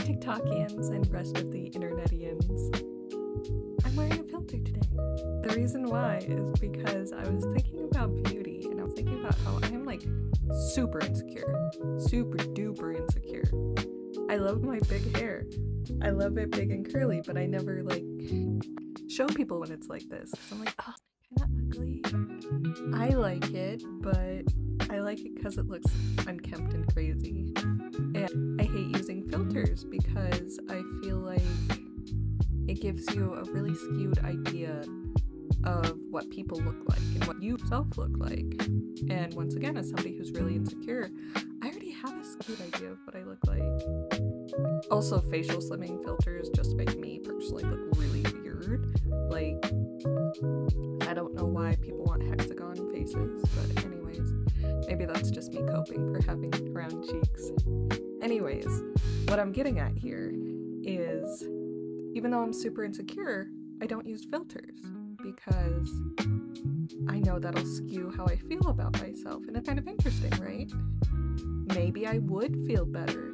TikTokians and rest of the internetians. I'm wearing a filter today. The reason why is because I was thinking about beauty and I was thinking about how I am like super insecure. Super duper insecure. I love my big hair. I love it big and curly, but I never like show people when it's like this. Cause I'm like, oh, it's kind of ugly. I like it, but I like it because it looks unkempt and crazy. And I hate using filters because I feel like it gives you a really skewed idea of what people look like and what you yourself look like. And once again, as somebody who's really insecure, I already have a skewed idea of what I look like. Also, facial slimming filters just make me personally look really weird. Like, I don't know why people want hexagon faces, but anyways, maybe that's just me coping for having round cheeks. Anyways, what I'm getting at here is, even though I'm super insecure, I don't use filters because I know that'll skew how I feel about myself, and it's kind of interesting, right? Maybe I would feel better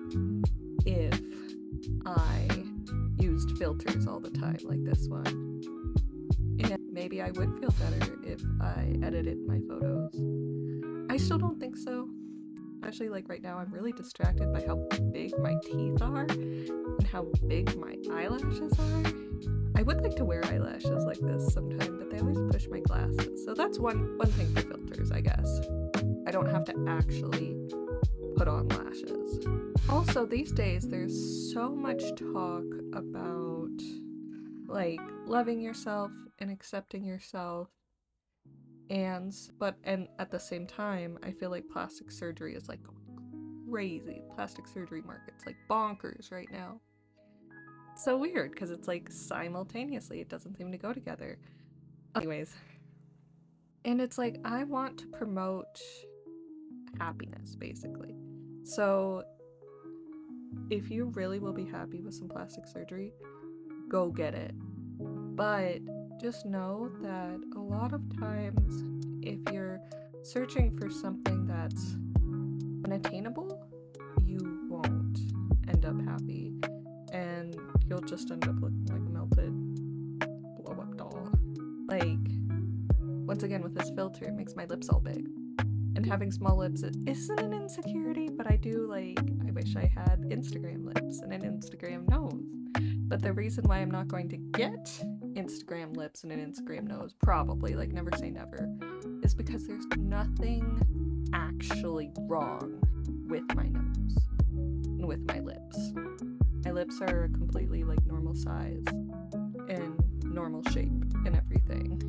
if I used filters all the time like this one. And maybe I would feel better if I edited my photos. I still don't think so. Especially like right now, I'm really distracted by how big my teeth are and how big my eyelashes are. I would like to wear eyelashes like this sometime, but they always push my glasses. So that's one thing for filters, I guess. I don't have to actually put on lashes. Also, these days, there's so much talk about like loving yourself and accepting yourself. And at the same time, I feel like plastic surgery is like crazy. Plastic surgery market's like bonkers right now. It's so weird because it's like simultaneously, it doesn't seem to go together. Anyways, and it's like I want to promote happiness basically. So if you really will be happy with some plastic surgery, go get it. But just know that a lot of times, if you're searching for something that's unattainable, you won't end up happy, and you'll just end up looking like a melted blow-up doll. Like, once again with this filter, it makes my lips all big. And having small lips, it isn't an insecurity, but I wish I had Instagram lips and an Instagram nose. But the reason why I'm not going to get Instagram lips and an Instagram nose, probably, like never say never, is because there's nothing actually wrong with my nose and with my lips. My lips are completely like normal size and normal shape and everything.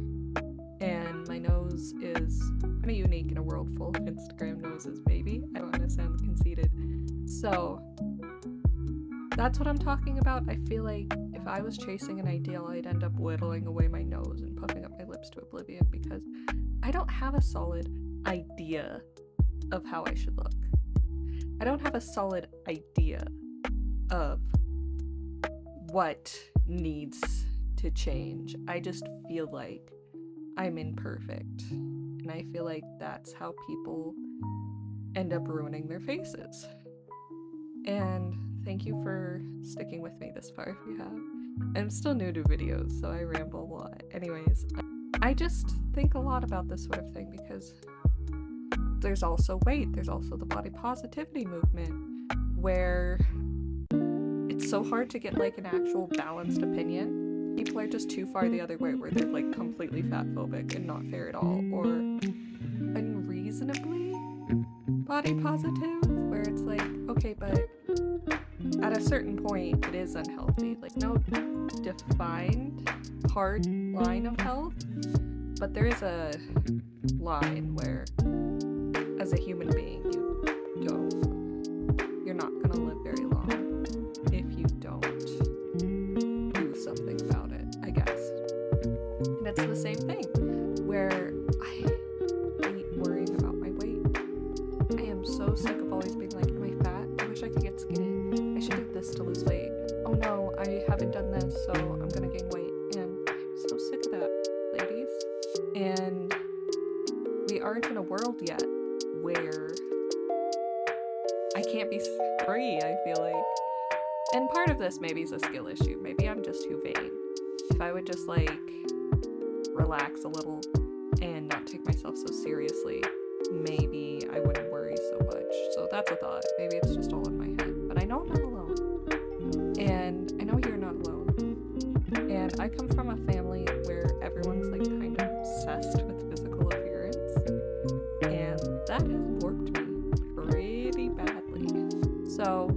And my nose is kind of unique in a world full of Instagram noses, maybe. I don't want to sound conceited. So that's what I'm talking about. I feel like if I was chasing an ideal, I'd end up whittling away my nose and puffing up my lips to oblivion because I don't have a solid idea of how I should look. I don't have a solid idea of what needs to change. I just feel like I'm imperfect. And I feel like that's how people end up ruining their faces. And thank you for sticking with me this far if you have. I'm still new to videos, so I ramble a lot. Anyways, I just think a lot about this sort of thing because there's also there's also the body positivity movement where it's so hard to get like an actual balanced opinion. People are just too far the other way where they're like completely fat phobic and not fair at all, or unreasonably body positive where it's like, okay, but at a certain point it is unhealthy. Like no defined hard line of health, but there is a line where as a human being you're not gonna live very long if you don't do something about it, I guess. And it's the same thing where I hate worrying about my weight. I am so sick of always being like, am I fat? I wish I could get skinny. I should do this to lose weight. Oh no, I haven't done this, so I'm gonna gain weight. And I'm so sick of that, ladies. And we aren't in a world yet where I can't be free, I feel like. And part of this maybe is a skill issue. Maybe I'm just too vain. If I would just like relax a little and not take myself so seriously, maybe I wouldn't worry so much. So that's a thought. Maybe it's just all in my head. But I know I'm not alone. And I know you're not alone. And I come from a family where everyone's like kind of obsessed with physical appearance. And that has warped me pretty badly. So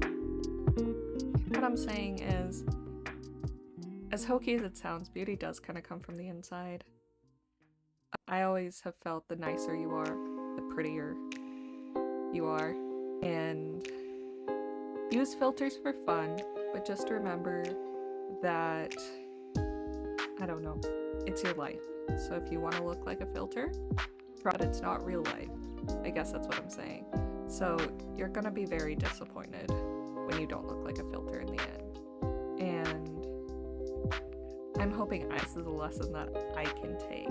what I'm saying is, as hokey as it sounds, beauty does kind of come from the inside. I always have felt the nicer you are, the prettier you are. And use filters for fun, but just remember that, I don't know, it's your life. So if you want to look like a filter, but it's not real life. I guess that's what I'm saying. So you're gonna be very disappointed when you don't look like a filter in the end. And I'm hoping this is a lesson that I can take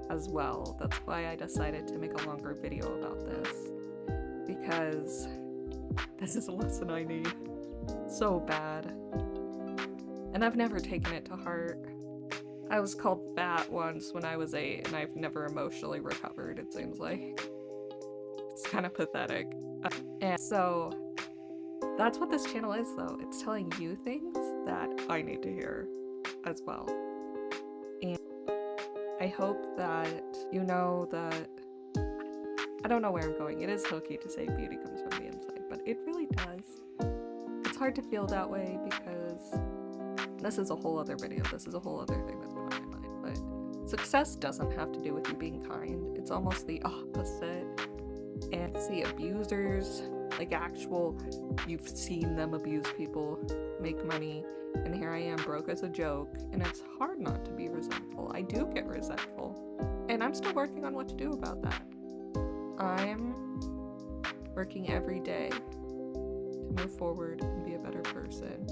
as well. That's why I decided to make a longer video about this, because this is a lesson I need so bad. And I've never taken it to heart. I was called fat once when I was 8, and I've never emotionally recovered, it seems like. It's kind of pathetic. And so that's what this channel is, though. It's telling you things that I need to hear as well. And I hope that you know that, I don't know where I'm going. It is hokey to say beauty comes from the inside, but it really does. It's hard to feel that way because this is a whole other video. This is a whole other thing that's been on my mind. But success doesn't have to do with you being kind. It's almost the opposite. And see abusers, like actual, you've seen them abuse people, make money, and here I am broke as a joke, and it's hard not to be resentful. I do get resentful, and I'm still working on what to do about that. I'm working every day to move forward and be a better person,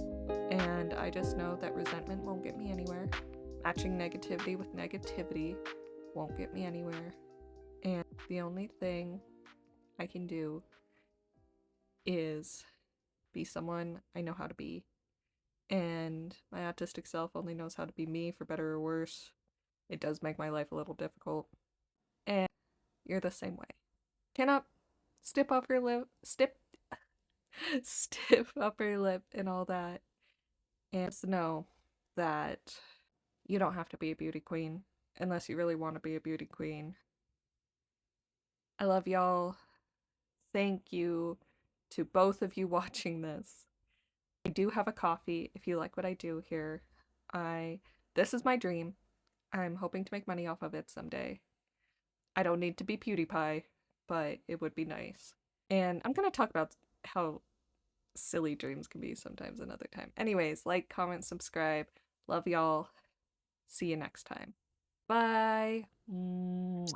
and I just know that resentment won't get me anywhere. Matching negativity with negativity won't get me anywhere, and the only thing I can do is be someone I know how to be. And my autistic self only knows how to be me, for better or worse. It does make my life a little difficult. And you're the same way. Chin up, stiff upper lip, stiff upper lip and all that. And just know that you don't have to be a beauty queen unless you really want to be a beauty queen. I love y'all. Thank you to both of you watching this. I do have a coffee if you like what I do here. This is my dream. I'm hoping to make money off of it someday. I don't need to be PewDiePie, but it would be nice. And I'm gonna talk about how silly dreams can be sometimes another time. Anyways, like, comment, subscribe. Love y'all. See you next time. Bye. Mwah.